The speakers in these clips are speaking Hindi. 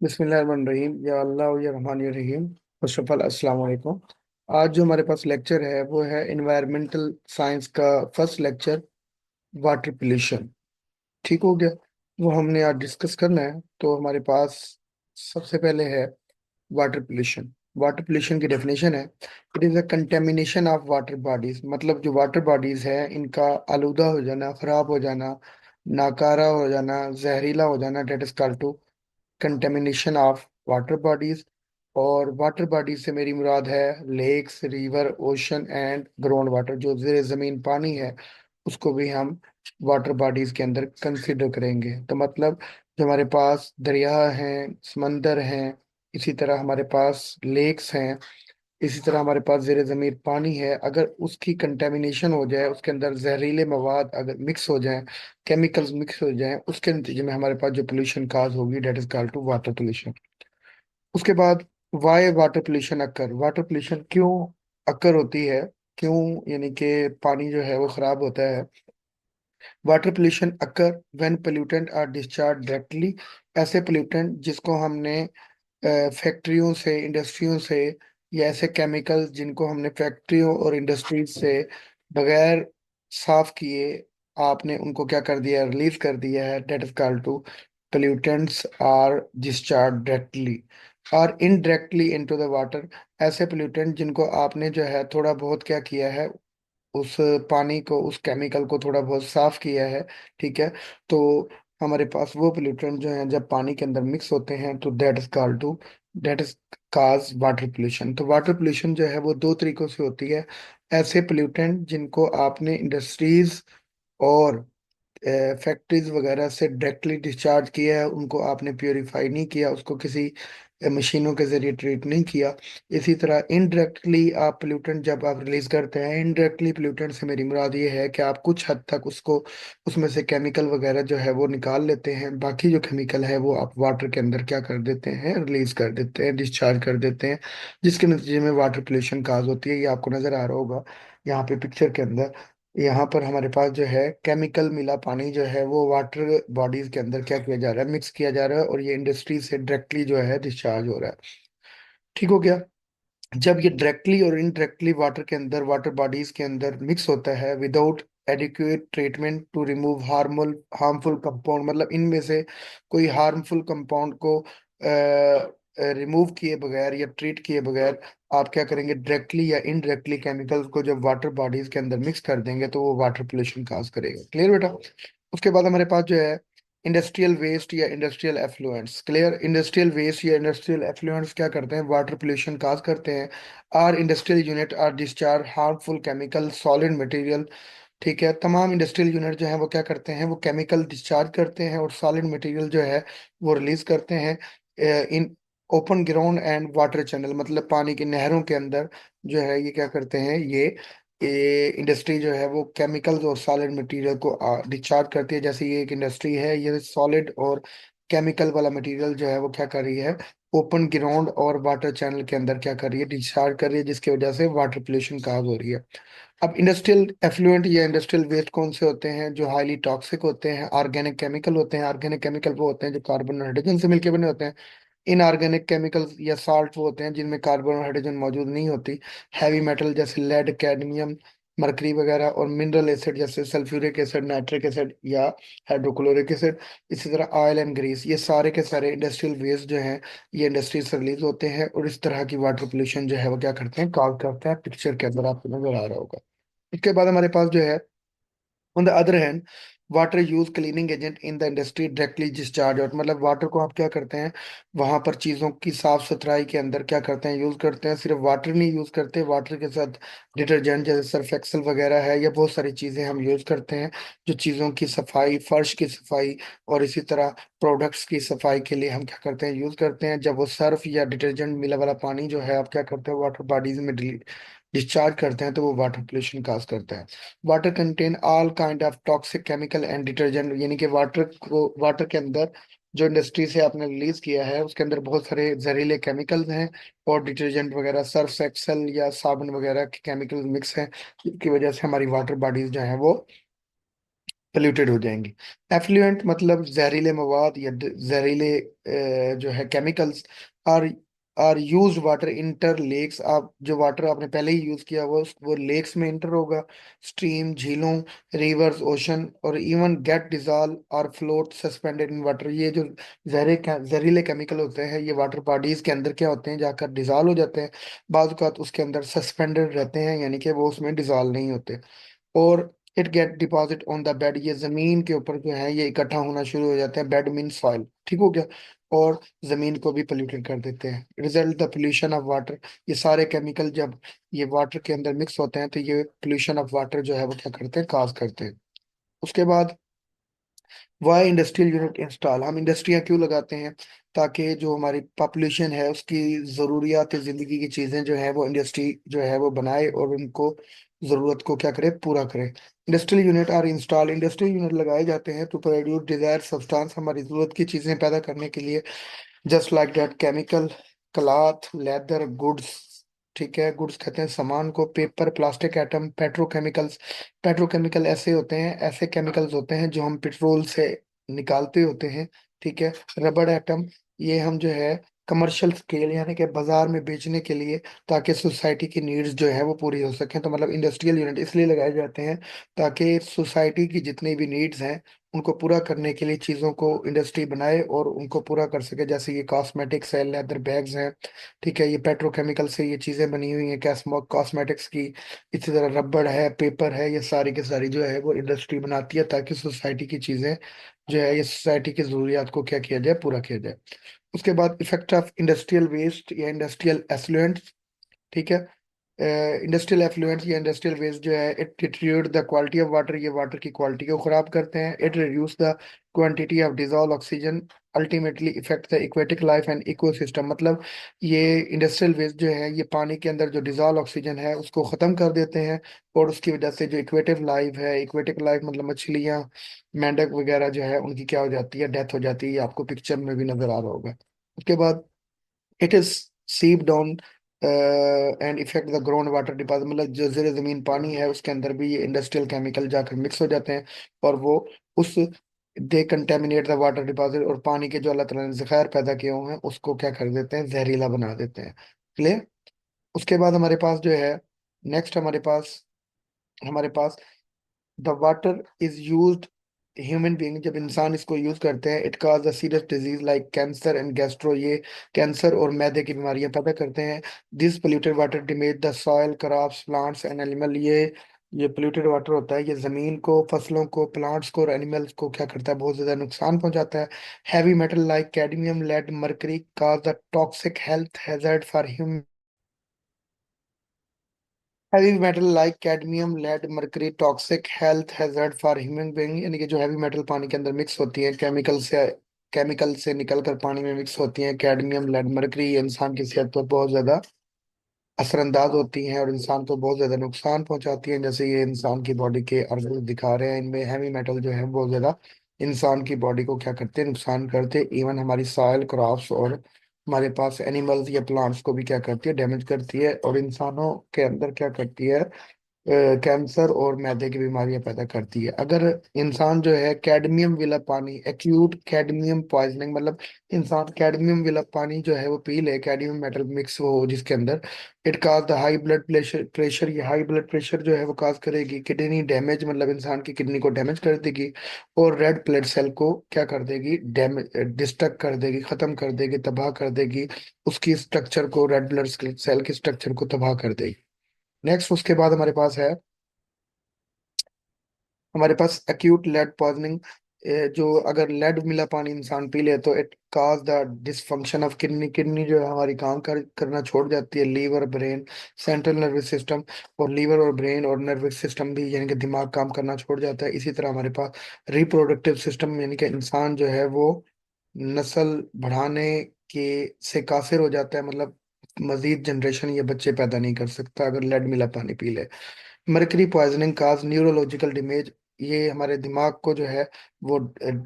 बिस्मिल्लाहिर्रहमानिर्रहीम या अल्लाह या रहमान या रहीम। फर्स्ट ऑफ ऑल अस्सलाम वालेकुम। आज जो हमारे पास लेक्चर है वो है इन्वायरमेंटल साइंस का फर्स्ट लेक्चर, वाटर पोल्यूशन। ठीक हो गया। वो हमने आज डिस्कस करना है। तो हमारे पास सबसे पहले है वाटर पोल्यूशन। वाटर पोल्यूशन की डेफिनेशन है, it is a contamination of water bodies. मतलब जो वाटर बॉडीज है इनका आलूदा हो जाना, खराब हो जाना, नाकारा हो जाना, जहरीला हो जाना, that is called to contamination of water bodies. और वाटर बॉडीज से मेरी मुराद है lakes, river, ocean and ground water. जो जेर जमीन पानी है उसको भी हम वाटर बॉडीज के अंदर कंसिडर करेंगे। तो मतलब जो हमारे पास दरिया हैं, समंदर हैं, इसी तरह हमारे पास लेक्स हैं, इसी तरह हमारे पास जेर जमीन पानी है, अगर उसकी कंटेमिनेशन हो जाए, उसके अंदर जहरीले मवाद अगर मिक्स हो जाएं, केमिकल्स मिक्स हो जाएं, उसके नतीजे में हमारे पास जो पोल्यूशन काज होगी that is called to water pollution. उसके बाद why water pollution occur. Water pollution क्यों अकर होती है, क्यों यानी कि पानी जो है वो खराब होता है। Water pollution occur when pollutant are discharge directly. ऐसे पोल्यूटेंट जिसको हमने फैक्ट्रियों से, इंडस्ट्रियों से, या ऐसे केमिकल्स जिनको हमने फैक्ट्रियों और इंडस्ट्रीज से बगैर साफ किए आपने उनको क्या कर दिया, रिलीज कर दिया है, that is called to pollutants are discharge directly और इनडायरेक्टली इनटू द वाटर। ऐसे पोल्यूटेंट जिनको आपने जो है थोड़ा बहुत क्या किया है, उस पानी को, उस केमिकल को थोड़ा बहुत साफ किया है। ठीक है। तो हमारे पास वो पोल्यूटेंट जो हैं जब पानी के अंदर मिक्स होते हैं तो that is called to, that is cause water pollution. तो वाटर पोल्यूशन जो है वो दो तरीकों से होती है। ऐसे पोल्यूटेंट जिनको आपने इंडस्ट्रीज और फैक्ट्रीज वगैरह से डायरेक्टली डिस्चार्ज किया है, उनको आपने प्योरीफाई नहीं किया, उसको किसी मशीनों के जरिए ट्रीट नहीं किया। इसी तरह इनडायरेक्टली आप पोल्यूटेंट जब आप रिलीज करते हैं, इनडायरेक्टली पोल्यूटेंट से मेरी मुराद ये है कि आप कुछ हद तक उसको, उसमें से केमिकल वगैरह जो है वो निकाल लेते हैं, बाकी जो केमिकल है वो आप वाटर के अंदर क्या कर देते हैं, रिलीज कर देते हैं, डिस्चार्ज कर देते हैं, जिसके नतीजे में वाटर पोल्यूशन काज होती है। ये आपको नजर आ रहा होगा यहाँ पे पिक्चर के अंदर। यहाँ पर हमारे पास जो है केमिकल मिला पानी जो है वो वाटर बॉडीज के अंदर क्या किया जा रहा है, मिक्स किया जा रहा है, और ये इंडस्ट्री से डायरेक्टली जो है डिस्चार्ज हो रहा है। ठीक हो गया। जब ये डायरेक्टली और इनडायरेक्टली वाटर के अंदर, वाटर बॉडीज के अंदर मिक्स होता है without adequate treatment to remove harmful harmful compound, मतलब इनमें से कोई हार्मफुल कंपाउंड को रिमूव किए बगैर या ट्रीट किए बगैर आप क्या करेंगे, डायरेक्टली या इनडायरेक्टली केमिकल्स को जब वाटर बॉडीज के अंदर मिक्स कर देंगे तो वो वाटर पोल्यूशन काज करेगा। क्लियर बेटा। उसके बाद हमारे पास जो है इंडस्ट्रियल वेस्ट या industrial effluents. Clear. Industrial waste या इंडस्ट्रियल एफ्लुएंट्स क्या करते हैं, वाटर पोल्यूशन काज करते हैं। Are industrial unit are discharge harmful chemical solid material. ठीक है। तमाम इंडस्ट्रियल यूनिट जो है वो क्या करते हैं, वो केमिकल डिस्चार्ज करते हैं और सॉलिड मटेरियल जो है वो रिलीज करते हैं in open ground and water channel. मतलब पानी की नहरों के अंदर जो है ये क्या करते हैं, ये इंडस्ट्री जो है वो केमिकल्स और सॉलिड मटेरियल को डिस्चार्ज करती है। जैसे ये एक इंडस्ट्री है, ये सॉलिड और केमिकल वाला मटेरियल जो है वो क्या कर रही है, ओपन ग्राउंड और वाटर चैनल के अंदर क्या कर रही है, डिस्चार्ज कर रही है, जिसकी वजह से वाटर पोल्यूशन काज हो रही है। अब इंडस्ट्रियल एफ्लुएंट या इंडस्ट्रियल वेस्ट कौन से होते हैं, जो हाईली टॉक्सिक होते हैं, ऑर्गेनिक केमिकल होते हैं। ऑर्गेनिक केमिकल वो होते हैं जो कार्बन और हाइड्रोजन से मिलकर बने होते हैं। इनऑर्गेनिक केमिकल्स या साल्ट वो होते हैं जिनमें कार्बन और हाइड्रोजन मौजूद नहीं होती। हैवी मेटल जैसे लेड, कैडमियम, मरकरी वगैरह, और मिनरल एसिड जैसे सल्फ्यूरिक एसिड, नाइट्रिक एसिड या हाइड्रोक्लोरिक एसिड। इसी तरह ऑयल एंड ग्रीस, ये सारे के सारे इंडस्ट्रियल वेस्ट जो हैं ये इंडस्ट्री से रिलीज होते हैं और इस तरह की वाटर पोल्यूशन जो है वो क्या करते हैं, कॉज करते हैं। पिक्चर के अंदर आपको नजर आ रहा होगा। इसके बाद हमारे पास जो है on the other hand water use cleaning agent in the industry directly discharge out. मतलब वाटर को आप क्या करते हैं, वहां पर चीजों की साफ सुथराई के अंदर क्या करते हैं, यूज करते हैं। सिर्फ वाटर नहीं यूज करते, वाटर के साथ डिटर्जेंट जैसे सर्फ एक्सेल वगैरह है, या बहुत सारी चीजें हम यूज करते हैं जो चीजों की सफाई, फर्श की सफाई और इसी तरह प्रोडक्ट्स की सफाई के लिए हम क्या करते हैं, यूज करते हैं। जब वो सर्फ या डिटर्जेंट मिला वाला पानी जो है आप क्या करते हैं, वाटर बॉडीज में डिस्चार्ज करते हैं तो वो वाटर पोल्यूशन काज करता है। Water contain all kind of toxic chemical and detergent, यानी कि वाटर को, वाटर के अंदर जो इंडस्ट्री से आपने रिलीज किया है उसके अंदर बहुत सारे जहरीले केमिकल्स हैं और डिटर्जेंट वगैरह, सर्फ एक्सेल या साबुन वगैरह के केमिकल मिक्स हैं, जिसकी वजह से हमारी वाटर बॉडीज जो है वो पोल्यूटेड हो जाएंगी। एफ्लुएंट मतलब जहरीले मवाद या जहरीले जो है chemicals are are use water enter lakes. आप जो वाटर आपने पहले ही यूज किया वो लेक्स में इंटर होगा, स्ट्रीम, झीलों, रिवर्स, ओशन, और इवन गेट डिजॉल्व और फ्लोट सस्पेंडेड इन वाटर। ये जो जहरीले केमिकल होते हैं ये वाटर बॉडीज के अंदर क्या होते हैं, जाकर डिजॉल्व हो जाते हैं। बाज़ औक़ात उसके अंदर सस्पेंडेड रहते हैं, यानी कि वो उसमें डिजॉल्व नहीं होते। और it get deposit on the bed, ये जमीन के ऊपर जो है ये इकट्ठा होना शुरू हो जाते हैं। बेड मीन सॉइल, ठीक हो गया। और जमीन को भी पोल्यूटेड कर देते हैं। Result the pollution of water, ये सारे केमिकल जब ये वाटर के अंदर मिक्स होते हैं तो ये पोल्यूशन ऑफ वाटर जो है वो क्या करते हैं, काज करते हैं। उसके बाद वाई इंडस्ट्रियल यूनिट इंस्टॉल, हम इंडस्ट्रियां क्यों लगाते हैं, ताकि जो हमारी पॉपुलेशन है उसकी ज़रूरियात ज़िंदगी की चीज़ें जो है वो इंडस्ट्री जो है वो बनाए और उनको ज़रूरत को क्या करे, पूरा करे। Industrial unit are install, industrial unit लगाए जाते हैं टू प्रोड्यूस डिजायर सब्सटेंस, हमारी ज़रूरत की चीज़ें पैदा करने के लिए। Just like that chemical, cloth, leather, goods, ठीक है, गुड्स कहते हैं सामान को, paper, plastic, atom, petrochemicals, petrochemical ऐसे होते हैं, ऐसे केमिकल्स होते हैं जो हम पेट्रोल से निकालते होते हैं, ठीक है। रबड़ एटम, ये हम जो है कमर्शियल स्केल यानी कि बाजार में बेचने के लिए, ताकि सोसाइटी की नीड्स जो है वो पूरी हो सकें। तो मतलब इंडस्ट्रियल यूनिट इसलिए लगाए जाते हैं ताकि सोसाइटी की जितनी भी नीड्स हैं उनको पूरा करने के लिए चीज़ों को इंडस्ट्री बनाए और उनको पूरा कर सके। जैसे ये कॉस्मेटिक्स है, लेदर बैग्स हैं, ठीक है, ये पेट्रोकेमिकल से ये चीज़ें बनी हुई हैं कॉस्मेटिक्स की। इसी तरह रबड़ है, पेपर है, ये सारी की सारी जो है वो इंडस्ट्री बनाती है ताकि सोसाइटी की चीज़ें जो है ये सोसाइटी की ज़रूरियात को क्या किया जाए, पूरा किया जाए। उसके बाद इफेक्ट ऑफ इंडस्ट्रियल वेस्ट या इंडस्ट्रियल एफ्लुएंट, ठीक है। इंडस्ट्रियल एफ्लुएंट्स या इंडस्ट्रियल वेस्ट जो है it deteriorate the quality of water, ये वाटर की क्वालिटी को खराब करते हैं। It reduce the quantity of dissolve oxygen, ultimately effect the aquatic life and ecosystem. मतलब ये इंडस्ट्रियल वेस्ट जो है ये पानी के अंदर जो डिजॉल्व ऑक्सीजन है उसको ख़त्म कर देते हैं, और उसकी वजह से जो इक्वेटिव लाइफ है, इक्वेटिक लाइफ मतलब मछलियाँ, मेंढक वगैरह जो है उनकी क्या हो जाती है, डेथ हो जाती है। ये आपको पिक्चर में भी नजर आ रहा होगा। उसके बाद इट इज सीप down and effect the ground water deposit, मतलब जो जेर जमीन पानी है उसके अंदर भी ये इंडस्ट्रियल केमिकल जाकर मिक्स हो जाते हैं, और वो उस दे कंटेमिनेट द वाटर डिपॉजिट, और पानी के जो अल्लाह ताला ने ज़ख़ायर पैदा किए हुए हैं उसको क्या कर देते हैं, जहरीला बना देते हैं। क्लियर। उसके बाद हमारे पास जो है नेक्स्ट हमारे पास the water is used, human being जब इंसान इसको यूज करते हैं, it cause a serious disease like cancer and gastro, ये कैंसर और मैदे की बीमारियां पैदा करते हैं। This polluted water damage the soil, crops, plants and animal, ये पोल्यूटेड वाटर होता है, ये जमीन को, फसलों को, प्लांट्स को और एनिमल्स को क्या करता है, बहुत ज्यादा नुकसान पहुंचाता है। Heavy metal like cadmium, lead, mercury cause the toxic health hazard for human. Heavy metal like cadmium, lead, mercury toxic health hazard for human being, यानी कि जो हैवी मेटल पानी के अंदर मिक्स होती है केमिकल से निकलकर पानी में मिक्स होती हैं, कैडमियम, लेड, मरकरी, ये इंसान की सेहत पर बहुत ज्यादा असरअंदाज होती हैं और इंसान को बहुत ज्यादा नुकसान पहुंचाती हैं। जैसे ये इंसान की बॉडी के अर्गन दिखा रहे हैं, इनमें हैवी मेटल जो है बहुत ज्यादा इंसान की बॉडी को क्या करते हैं, नुकसान करते हैं। इवन हमारी सॉइल, क्रॉप्स और हमारे पास एनिमल्स या प्लांट्स को भी क्या करती है, डैमेज करती है, और इंसानों के अंदर क्या करती है, कैंसर और मैदे की बीमारियां पैदा करती है। अगर इंसान जो है कैडमियम विला पानी, एक्यूट कैडमियम पॉइजनिंग, मतलब इंसान कैडमियम विला पानी जो है वो पी ले, कैडमियम मेटल मिक्स हो जिसके अंदर, it cause the high blood pressure, ये हाई ब्लड प्रेशर जो है वो काज करेगी किडनी डैमेज, मतलब इंसान की किडनी को डैमेज कर देगी, और रेड ब्लड सेल को क्या कर देगी, डैमेज, डिस्ट्रक्ट कर देगी, खत्म कर देगी, तबाह कर देगी, उसकी स्ट्रक्चर को, रेड ब्लड सेल की स्ट्रक्चर को तबाह कर देगी। नेक्स्ट उसके बाद हमारे पास एक्यूट लेड पॉइजनिंग, जो अगर लेड मिला पानी इंसान पी ले तो it cause the dysfunction of kidney, kidney जो है हमारी करना छोड़ जाती है। Liver, brain, central nervous system, और लीवर और ब्रेन और नर्वस सिस्टम भी यानी कि दिमाग काम करना छोड़ जाता है। इसी तरह हमारे पास रिप्रोडक्टिव सिस्टम, यानी कि इंसान जो है वो नस्ल बढ़ाने के से कासिर हो जाता है, मतलब मजीद जनरेशन ये बच्चे पैदा नहीं कर सकता अगर लेड मिला पानी पी ले। मरकरी पॉइजनिंग काज न्यूरोलॉजिकल डैमेज, ये हमारे दिमाग को जो है वो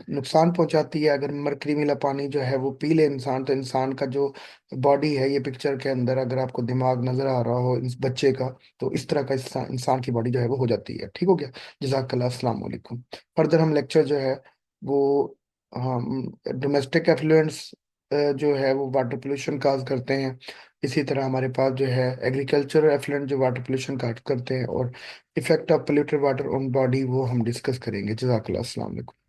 नुकसान पहुंचाती है। अगर मरकरी मिला पानी जो है वो पी ले इंसान, तो इंसान का जो बॉडी है, ये पिक्चर के अंदर अगर आपको दिमाग नजर आ रहा हो इस बच्चे का, तो इस तरह का इंसान की बॉडी जो है वो हो जाती है। ठीक हो गया। जजाकल्लाह, अस्सलाम वालेकुम। फर्दर हम लेक्चर जो है वो हम डोमेस्टिक एफ्लुएंट्स जो है वो वाटर पोल्यूशन काज करते हैं। इसी तरह हमारे पास जो है एग्रीकल्चर एफ्लुएंट जो वाटर पोल्यूशन काज करते हैं, और effect of polluted water on body वो हम डिस्कस करेंगे। जजाकल्लाह, अस्सलाम वालेकुम।